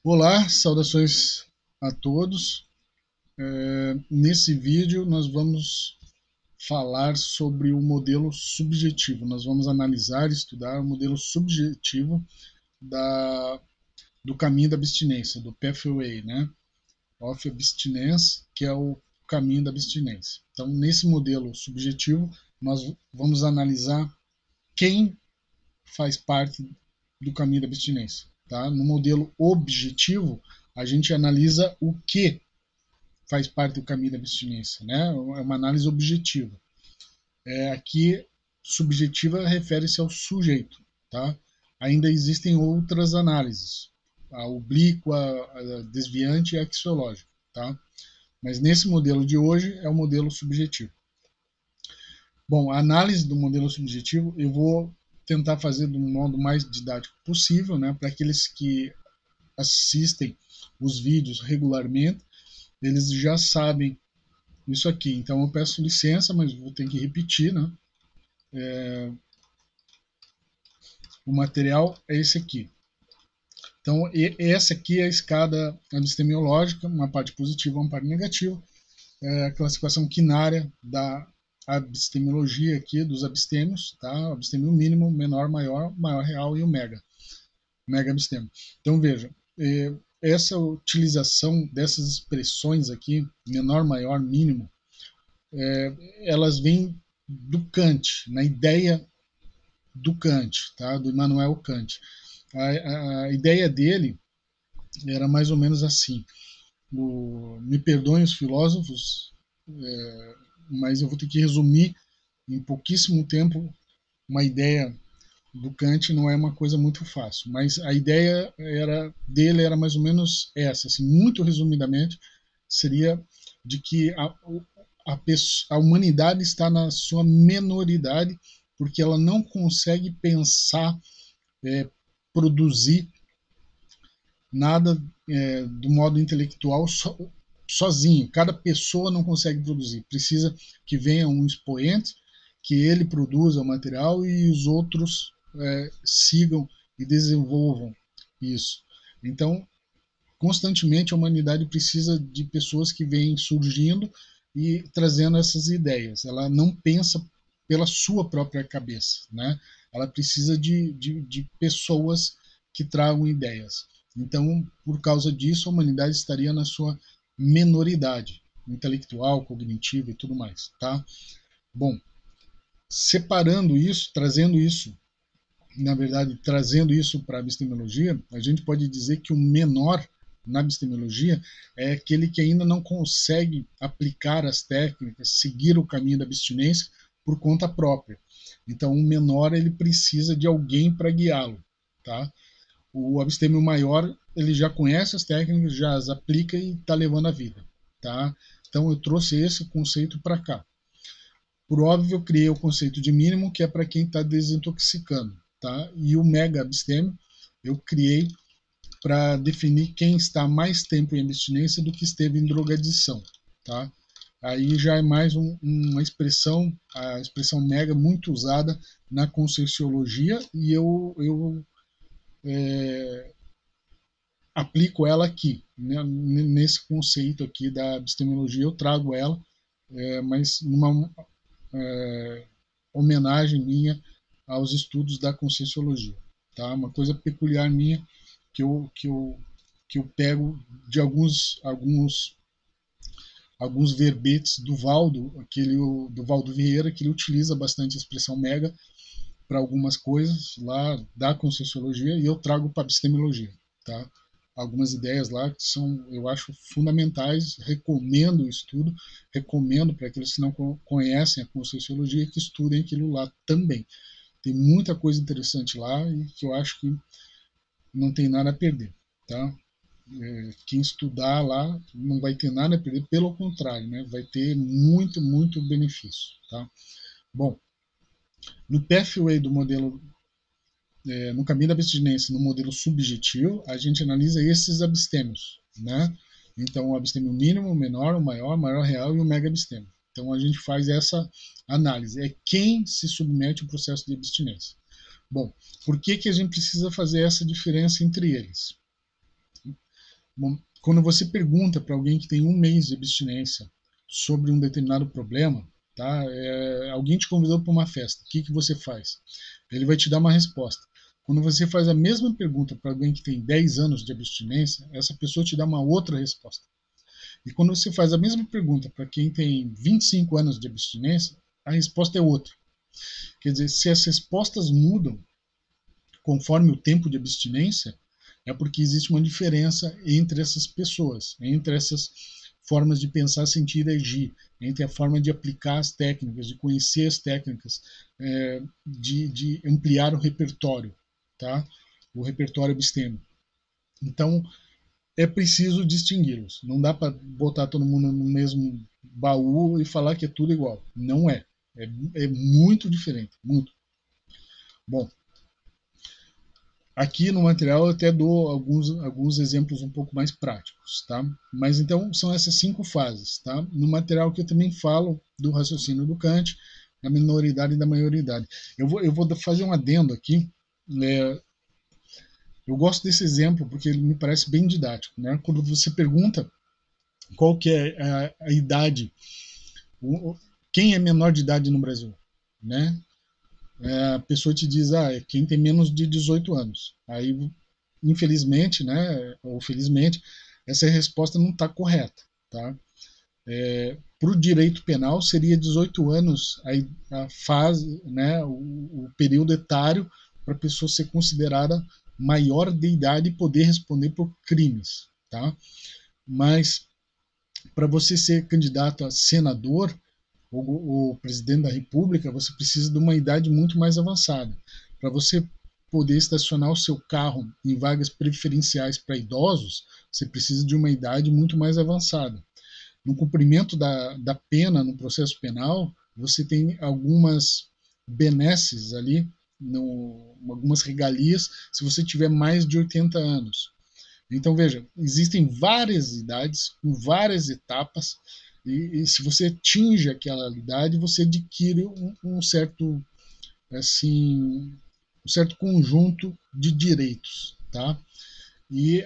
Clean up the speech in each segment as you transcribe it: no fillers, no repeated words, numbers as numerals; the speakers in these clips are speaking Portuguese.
Olá, saudações a todos. Nesse vídeo nós vamos falar sobre o modelo subjetivo. Nós vamos analisar e estudar o modelo subjetivo da, do caminho da abstinência, do Pathway, né? Of Abstinence, que é o caminho da abstinência. Então, nesse modelo subjetivo, nós vamos analisar quem faz parte do caminho da abstinência. Tá? No modelo objetivo, a gente analisa o que faz parte do caminho da abstinência, né? É uma análise objetiva. Aqui, subjetiva refere-se ao sujeito, tá? Ainda existem outras análises, a oblíqua, a desviante e a axiológica, tá? Mas nesse modelo de hoje é o modelo subjetivo. Bom, a análise do modelo subjetivo eu vou tentar fazer do modo mais didático possível, né? Para aqueles que assistem os vídeos regularmente, eles já sabem isso aqui. Então eu peço licença, mas vou ter que repetir, né? O material é esse aqui. Então, essa aqui é a escada epistemiológica, uma parte positiva, uma parte negativa. É a classificação quinária da abstemiologia aqui, dos abstêmios, tá? O abstêmio mínimo, menor, maior, maior real e o mega abstêmio. Então, veja, essa utilização dessas expressões aqui, menor, maior, mínimo, elas vêm do Kant, na ideia do Kant, tá? Do Immanuel Kant. A ideia dele era mais ou menos assim: me perdoem os filósofos, mas eu vou ter que resumir em pouquíssimo tempo uma ideia do Kant. Não é uma coisa muito fácil, mas a ideia dele era mais ou menos essa, assim, muito resumidamente, seria de que a humanidade está na sua menoridade porque ela não consegue pensar, é, produzir nada do modo intelectual sozinho. Cada pessoa não consegue produzir. Precisa que venha um expoente, que ele produza o material e os outros sigam e desenvolvam isso. Então, constantemente a humanidade precisa de pessoas que vêm surgindo e trazendo essas ideias. Ela não pensa pela sua própria cabeça, né? Ela precisa de pessoas que tragam ideias. Então, por causa disso, a humanidade estaria na sua menoridade intelectual, cognitiva e tudo mais, tá? Bom, separando isso, trazendo isso, na verdade, trazendo isso para a epistemologia, a gente pode dizer que o menor na epistemologia é aquele que ainda não consegue aplicar as técnicas, seguir o caminho da abstinência por conta própria. Então, o menor ele precisa de alguém para guiá-lo, tá? O abstêmio maior ele já conhece as técnicas, já as aplica e está levando a vida, tá? Então, eu trouxe esse conceito para cá. Por óbvio, eu criei o conceito de mínimo, que é para quem está desintoxicando, tá? E o mega abstêmio eu criei para definir quem está mais tempo em abstinência do que esteve em drogadição, tá? Aí já é mais uma expressão, a expressão mega, muito usada na Conscienciologia, e eu aplico ela aqui, né? Nesse conceito aqui da epistemologia, eu trago ela, mas numa homenagem minha aos estudos da Conscienciologia, tá? Uma coisa peculiar minha que eu pego de alguns verbetes do Valdo, do Valdo Vieira, que ele utiliza bastante a expressão mega para algumas coisas lá da Conscienciologia e eu trago para a epistemologia, tá? Algumas ideias lá que são, eu acho, fundamentais, recomendo o estudo, recomendo para aqueles que não conhecem a Conscienciologia que estudem aquilo lá também. Tem muita coisa interessante lá e que eu acho que não tem nada a perder, tá? Quem estudar lá não vai ter nada a perder, pelo contrário, né? Vai ter muito, muito benefício, tá? Bom, no pathway do modelo, no caminho da abstinência, no modelo subjetivo, a gente analisa esses abstêmios, né? Então, o abstêmio mínimo, o menor, o maior, real e o mega abstêmio. Então, a gente faz essa análise. É quem se submete ao processo de abstinência. Bom, por que a gente precisa fazer essa diferença entre eles? Bom, quando você pergunta para alguém que tem um mês de abstinência sobre um determinado problema, tá? Alguém te convidou para uma festa, o que, que você faz? Ele vai te dar uma resposta. Quando você faz a mesma pergunta para alguém que tem 10 anos de abstinência, essa pessoa te dá uma outra resposta. E quando você faz a mesma pergunta para quem tem 25 anos de abstinência, a resposta é outra. Quer dizer, se as respostas mudam conforme o tempo de abstinência, é porque existe uma diferença entre essas pessoas, entre essas formas de pensar, sentir e agir, entre a forma de aplicar as técnicas, de conhecer as técnicas, de ampliar o repertório, tá? O repertório abstêmico. Então, é preciso distingui-los. Não dá para botar todo mundo no mesmo baú e falar que é tudo igual. Não é. É muito diferente, muito. Bom, aqui no material eu até dou alguns exemplos um pouco mais práticos, tá? Mas então são essas 5 fases, tá? No material que eu também falo do raciocínio do Kant, da minoridade e da maioridade. Eu vou fazer um adendo aqui. Eu gosto desse exemplo porque ele me parece bem didático, né? Quando você pergunta qual que é a idade, quem é menor de idade no Brasil, né? A pessoa te diz, é quem tem menos de 18 anos. Aí, infelizmente, né, ou felizmente, essa resposta não está correta, tá? Para o direito penal, seria 18 anos a fase, né, o período etário para a pessoa ser considerada maior de idade e poder responder por crimes, tá? Mas para você ser candidato a senador ou presidente da República, você precisa de uma idade muito mais avançada. Para você poder estacionar o seu carro em vagas preferenciais para idosos, você precisa de uma idade muito mais avançada. No cumprimento da pena, no processo penal, você tem algumas benesses ali, algumas regalias, se você tiver mais de 80 anos. Então, veja, existem várias idades, com várias etapas, e se você atinge aquela idade, você adquire um certo, assim, um certo conjunto de direitos, tá? E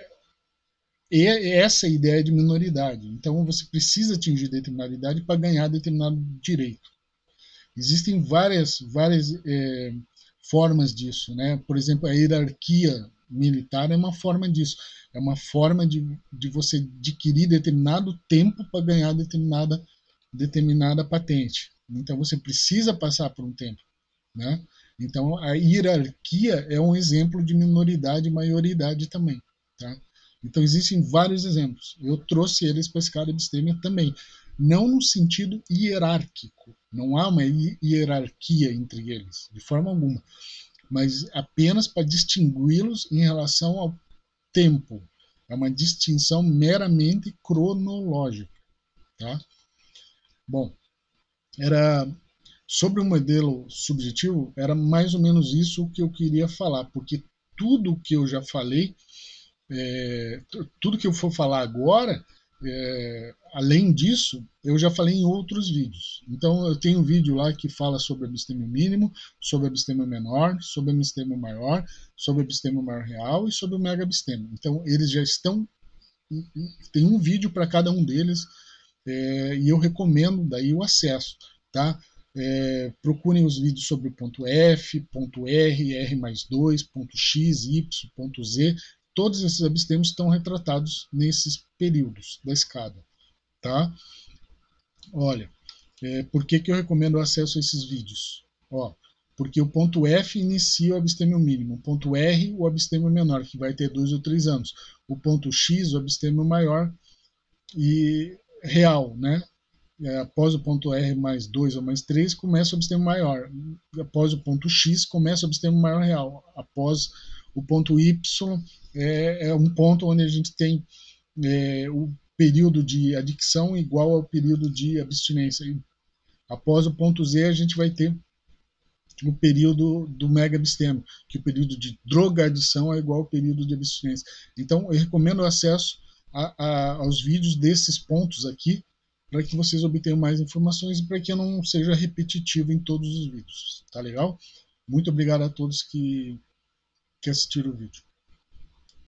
essa é a ideia de minoridade. Então, você precisa atingir determinada idade para ganhar determinado direito. Existem várias formas disso, né? Por exemplo, a hierarquia militar é uma forma disso. É uma forma de você adquirir determinado tempo para ganhar determinada patente. Então você precisa passar por um tempo, né? Então a hierarquia é um exemplo de minoridade e maioridade também, tá? Então existem vários exemplos. Eu trouxe eles para a escala epistêmica também, não no sentido hierárquico. Não há uma hierarquia entre eles, de forma alguma, mas apenas para distingui-los em relação ao tempo. É uma distinção meramente cronológica, tá? Bom, era sobre o modelo subjetivo, era mais ou menos isso que eu queria falar, porque tudo que eu já falei, tudo que eu for falar agora, além disso, eu já falei em outros vídeos. Então, eu tenho um vídeo lá que fala sobre abstêmio mínimo, sobre abstêmio menor, sobre abstêmio maior, sobre abstêmio maior real e sobre o mega abstêmio. Então, eles já estão. Tem um vídeo para cada um deles, e eu recomendo daí o acesso, tá? Procurem os vídeos sobre ponto F, ponto R, R mais 2, ponto X, Y, ponto Z. Todos esses abstêmios estão retratados nesses períodos da escada, tá? Olha, por que eu recomendo o acesso a esses vídeos? Ó, porque o ponto F inicia o abstêmio mínimo, o ponto R, o abstêmio menor, que vai ter 2 ou 3 anos, o ponto X, o abstêmio maior e real, né? Após o ponto R mais 2 ou mais 3, começa o abstêmio maior. Após o ponto X, começa o abstêmio maior real. Após o ponto Y, um ponto onde a gente tem o período de adicção igual ao período de abstinência. E após o ponto Z, a gente vai ter o período do mega abstêmio, que o período de drogadição é igual ao período de abstinência. Então, eu recomendo o acesso aos vídeos desses pontos aqui, para que vocês obtenham mais informações e para que eu não seja repetitivo em todos os vídeos. Tá legal? Muito obrigado a todos que assistiram o vídeo.